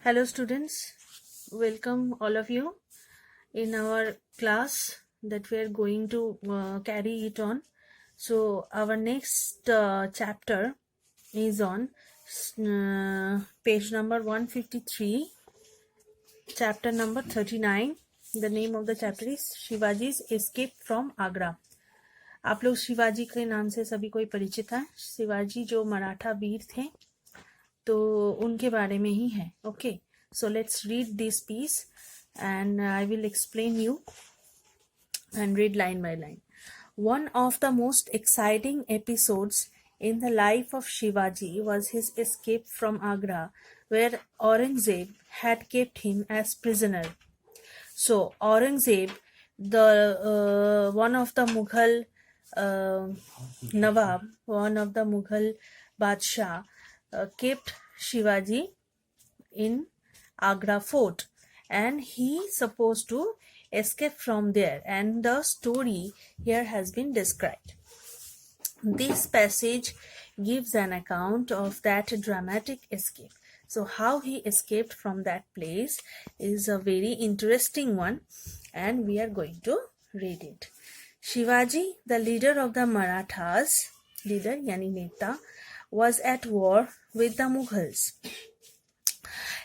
Hello students, welcome all of you in our class that we are going to carry it on. So our next chapter is on page number 153, chapter number 39. The name of the chapter is शिवाजी's escape from Agra. आप लोग शिवाजी के नाम से सभी कोई परिचित है। शिवाजी जो मराठा वीर थे तो उनके बारे में ही है। Okay, so let's read this piece and I will explain you and read line by line. One of the most exciting episodes in the life of Shivaji was his escape from Agra, where Aurangzeb had kept him as prisoner. So Aurangzeb, the one of the Mughal Nawab, one of the Mughal Badshah, kept Shivaji in Agra fort and he supposed to escape from there, and the story here has been described. This passage gives an account of that dramatic escape. So how he escaped from that place is a very interesting one and we are going to read it. Shivaji, the leader of the Marathas, leader yani Neta, was at war with the Mughals.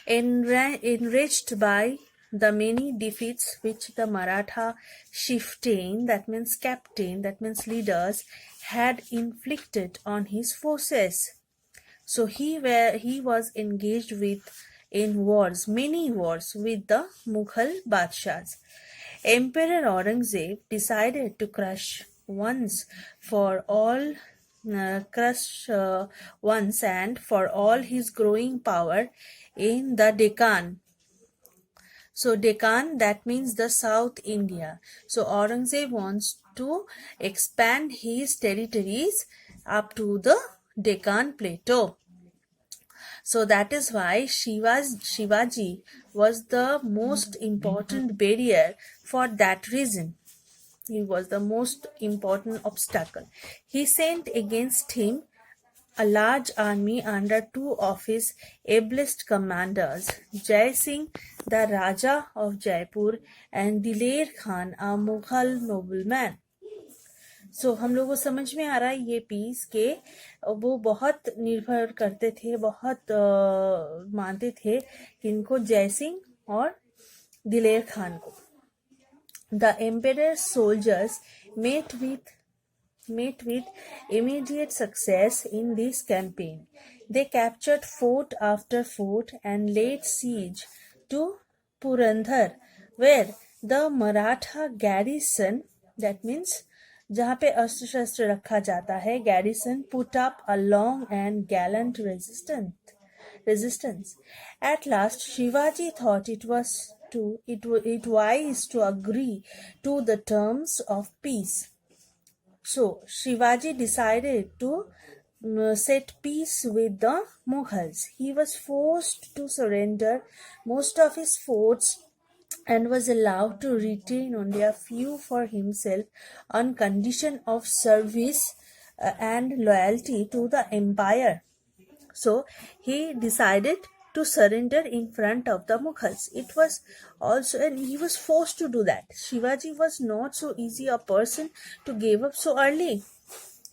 Enraged by the many defeats which the Maratha chieftain, that means captain, that means leaders, had inflicted on his forces. So he was engaged in wars, many wars with the Mughal Badshahs. Emperor Aurangzeb decided to crush once and for all his growing power in the Deccan. So Deccan, that means the South India. So Aurangzeb wants to expand his territories up to the Deccan Plateau. So that is why Shivaji was the most important barrier for that reason. He was the most important obstacle. He sent against him a large army under two of his ablest commanders, Jai Singh, the Raja of Jaipur, and Diler Khan, a Mughal nobleman. So हम लोगों को समझ में आ रहा है ये piece के वो बहुत निर्भर करते थे, बहुत मानते थे किनको, जय सिंह और दिलेर खान को. The emperor's soldiers met with immediate success in this campaign. They captured fort after fort and laid siege to Purandhar, where the Maratha garrison, that means जहाँ पे अस्त्र शस्त्र रखा जाता है, garrison, put up a long and gallant resistance. At last, Shivaji thought it wise to agree to the terms of peace. So Shivaji decided to set peace with the Mughals. He was forced to surrender most of his forts and was allowed to retain only a few for himself on condition of service and loyalty to the empire. So he decided to surrender in front of the Mughals. It was also, and he was forced to do that. Shivaji was not so easy a person to give up so early.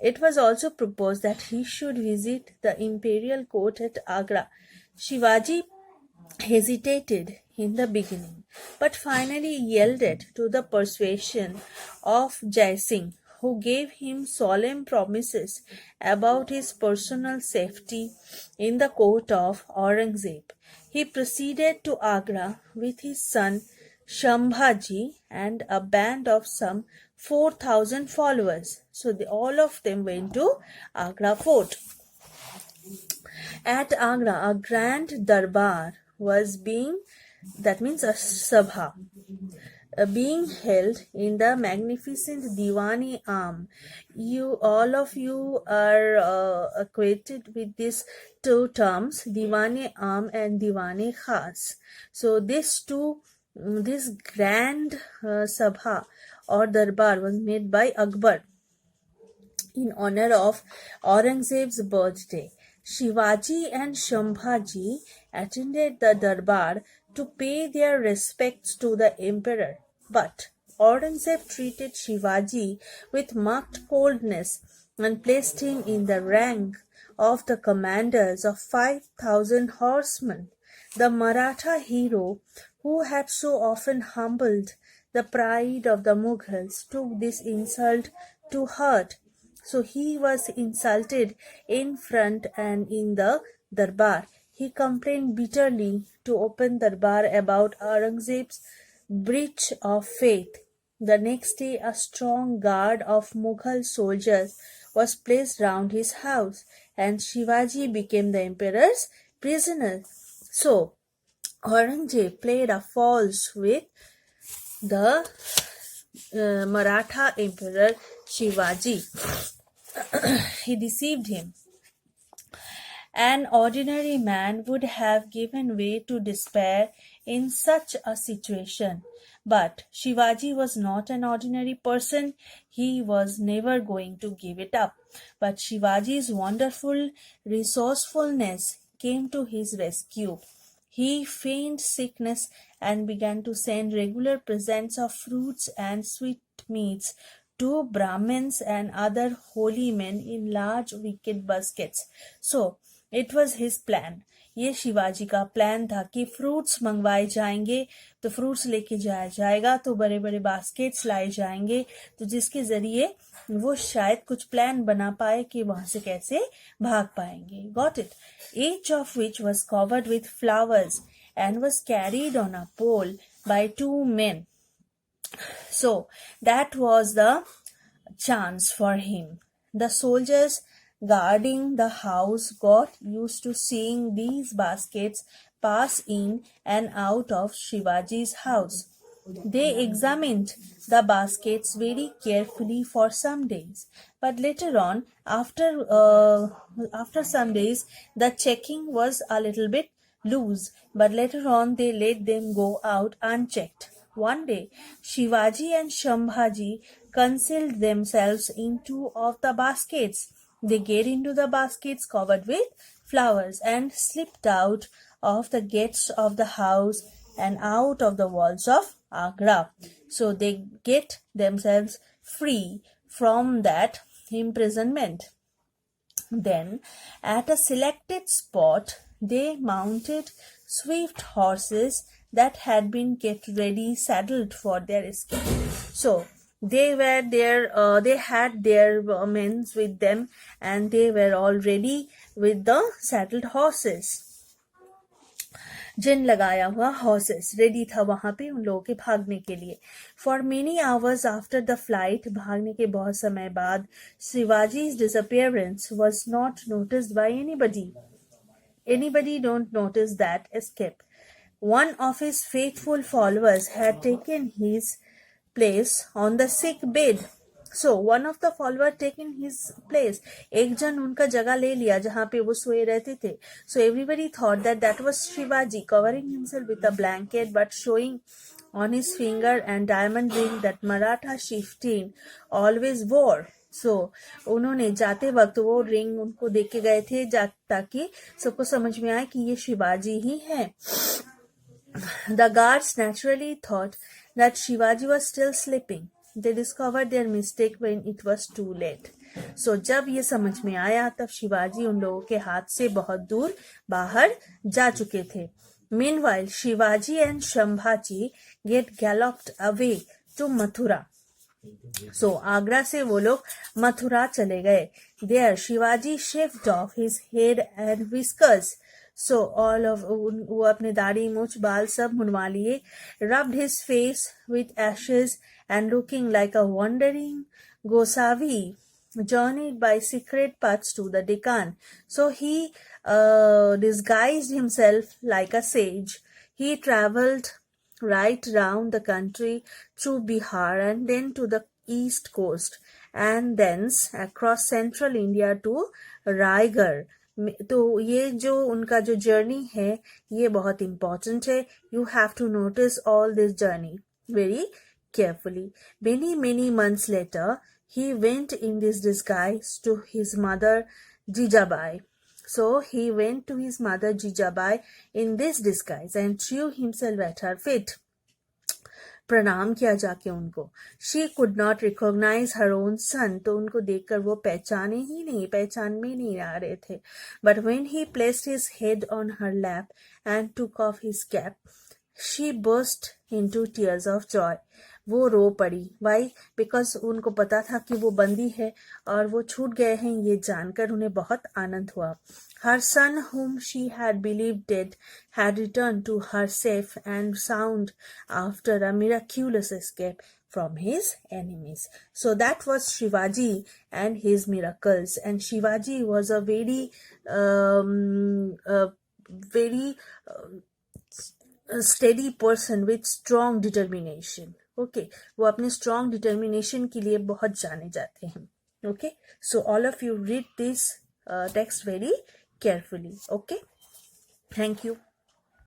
It was also proposed that he should visit the imperial court at Agra. Shivaji hesitated in the beginning, but finally yielded to the persuasion of Jai Singh, who gave him solemn promises about his personal safety in the court of Aurangzeb. He proceeded to Agra with his son Shambhaji and a band of some 4,000 followers. So all of them went to Agra fort. At Agra, a grand darbar was that means a sabha, being held in the magnificent Diwani Am. All of you are acquainted with these two terms, Diwani Am and Diwani Khas. So this grand sabha or darbar was made by Akbar in honor of Aurangzeb's birthday. Shivaji and Shambhaji attended the darbar to pay their respects to the emperor, but Aurangzeb treated Shivaji with marked coldness and placed him in the rank of the commanders of 5,000 horsemen. The Maratha hero, who had so often humbled the pride of the Mughals, took this insult to heart. So he was insulted in front and in the darbar. He complained bitterly to open darbar about Aurangzeb's breach of faith. The next day, a strong guard of Mughal soldiers was placed round his house, and Shivaji became the emperor's prisoner. So, Aurangzeb played a false with the Maratha emperor Shivaji. He deceived him. An ordinary man would have given way to despair in such a situation. But Shivaji was not an ordinary person. He was never going to give it up. But Shivaji's wonderful resourcefulness came to his rescue. He feigned sickness and began to send regular presents of fruits and sweetmeats to Brahmins and other holy men in large wicker baskets. So, it was his plan. ये शिवाजी का plan था कि fruits मंगवाए जाएंगे, तो fruits लेके जाया जाएगा, तो बड़े बड़े बास्केट्स लाए जाएंगे, तो जिसके जरिए वो शायद कुछ प्लान बना पाए कि वहां से कैसे भाग पाएंगे. Got it? Each of which was covered with flowers and was carried on a pole by 2 men. So that was the chance for him. The soldiers guarding the house got used to seeing these baskets pass in and out of Shivaji's house. They examined the baskets very carefully for some days, but later on, after some days, the checking was a little bit loose, but later on they let them go out unchecked. One day, Shivaji and Shambhaji concealed themselves in 2 of the baskets. They get into the baskets covered with flowers and slipped out of the gates of the house and out of the walls of Agra. So they get themselves free from that imprisonment. Then, at a selected spot, they mounted swift horses that had been kept ready saddled for their escape. So, they were there, they had their men with them, and they were all ready with the saddled horses. जिन लगाया हुआ horses ready था वहां पे उन लोगों के भागने के लिए. For many hours after the flight, भागने के बहुत समय बाद, शिवाजी's disappearance was not noticed by anybody. Anybody don't notice that escape. One of his faithful followers had taken his place on the sick bed. So one of the follower taken his place. एक जन उनका जगह ले लिया जहाँ पे वो सोए रहते थे. So everybody thought that that was Shivaji covering himself with a blanket but showing on his finger and diamond ring that Maratha chieftain always wore. So उन्होंने जाते वक्त वो रिंग उनको दे के गए थे ताकि सबको समझ में आए कि ये शिवाजी ही है. The guards naturally thought that Shivaji was still sleeping. They discovered their mistake when it was too late. So जब ये समझ में आया तब शिवाजी उन लोगों के हाथ से बहुत दूर बाहर जा चुके थे. Meanwhile, Shivaji and Shambhaji get galloped away to Mathura. So Agra से वो लोग मथुरा चले गए. There, Shivaji shaved off his head and whiskers. So all of वो अपने दाढ़ी मूछ बाल सब मुंडवा लिए. Rubbed his face with ashes and looking like a wandering Gosavi, journeyed by secret paths to the Deccan. So he disguised himself like a sage. He travelled right round the country through Bihar and then to the east coast and thence across central India to Raigarh. तो ये जो उनका जो journey है ये बहुत important है. You have to notice all this journey very carefully. Many months later, he went in this disguise to his mother Jijabai. So he went to his mother Jijabai in this disguise and threw himself at her feet. प्रणाम किया जाके उनको. She could not recognize her own son. तो उनको देखकर वो पहचान में नहीं आ रहे थे. But when he placed his head on her lap and took off his cap, she burst into tears of joy. वो रो पड़ी. Why? Because उनको पता था कि वो बंदी है और वो छूट गए हैं, ये जानकर उन्हें बहुत आनंद हुआ. Her son, whom she had believed dead, had returned to her safe and sound after a miraculous escape from his enemies. So that was Shivaji and his miracles. And Shivaji was a very steady person with strong determination. Okay, वो अपने strong determination के लिए बहुत जाने जाते हैं. Okay, so all of you read this text very carefully. Okay, thank you.